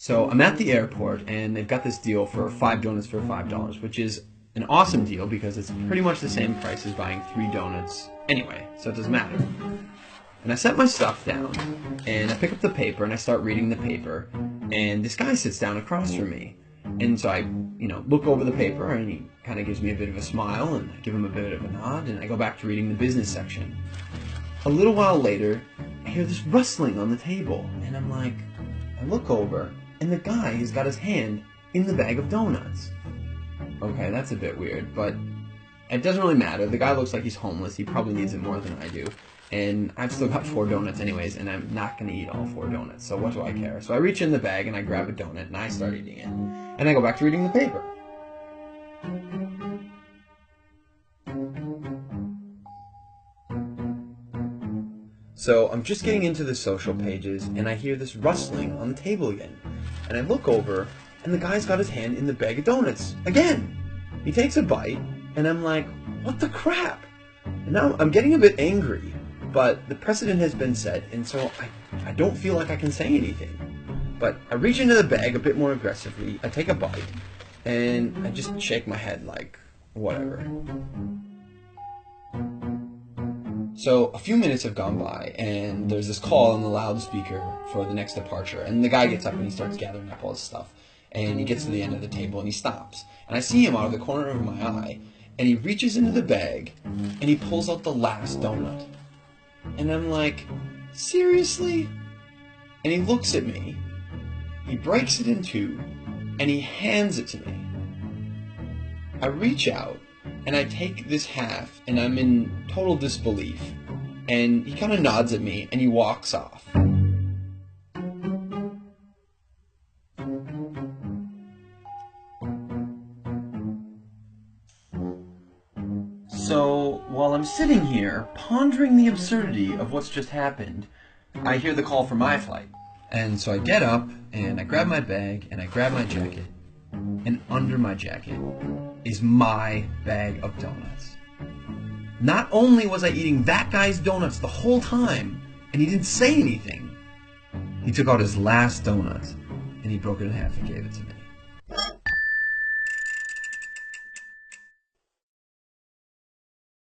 So I'm at the airport and they've got this deal for 5 donuts for $5, which is an awesome deal because it's pretty much the same price as buying 3 donuts anyway, so it doesn't matter. And I set my stuff down and I pick up the paper and I start reading the paper, and this guy sits down across from me. And so I, look over the paper and he kind of gives me a bit of a smile and I give him a bit of a nod and I go back to reading the business section. A little while later, I hear this rustling on the table and I look over and the guy has got his hand in the bag of donuts. Okay, that's a bit weird, but it doesn't really matter. The guy looks like he's homeless. He probably needs it more than I do. And I've still got 4 donuts anyways, and I'm not going to eat all 4 donuts, so what do I care? So I reach in the bag and I grab a donut and I start eating it. And I go back to reading the paper. So I'm just getting into the social pages and I hear this rustling on the table again. And I look over and the guy's got his hand in the bag of donuts again. He takes a bite and I'm like, what the crap? And now I'm getting a bit angry, but the precedent has been set and so I don't feel like I can say anything. But I reach into the bag a bit more aggressively, I take a bite, and I just shake my head like, whatever. So a few minutes have gone by, and there's this call on the loudspeaker for the next departure, and the guy gets up and he starts gathering up all his stuff, and he gets to the end of the table and he stops. And I see him out of the corner of my eye, and he reaches into the bag, and he pulls out the last donut. And I'm like, seriously? And he looks at me, he breaks it in two, and he hands it to me. I reach out, and I take this half, and I'm in total disbelief. And he kind of nods at me, and he walks off. So, while I'm sitting here, pondering the absurdity of what's just happened, I hear the call for my flight. And so I get up, and I grab my bag, and I grab my jacket, and under my jacket is my bag of donuts. Not only was I eating that guy's donuts the whole time, and he didn't say anything, he took out his last donut, and he broke it in half and gave it to me.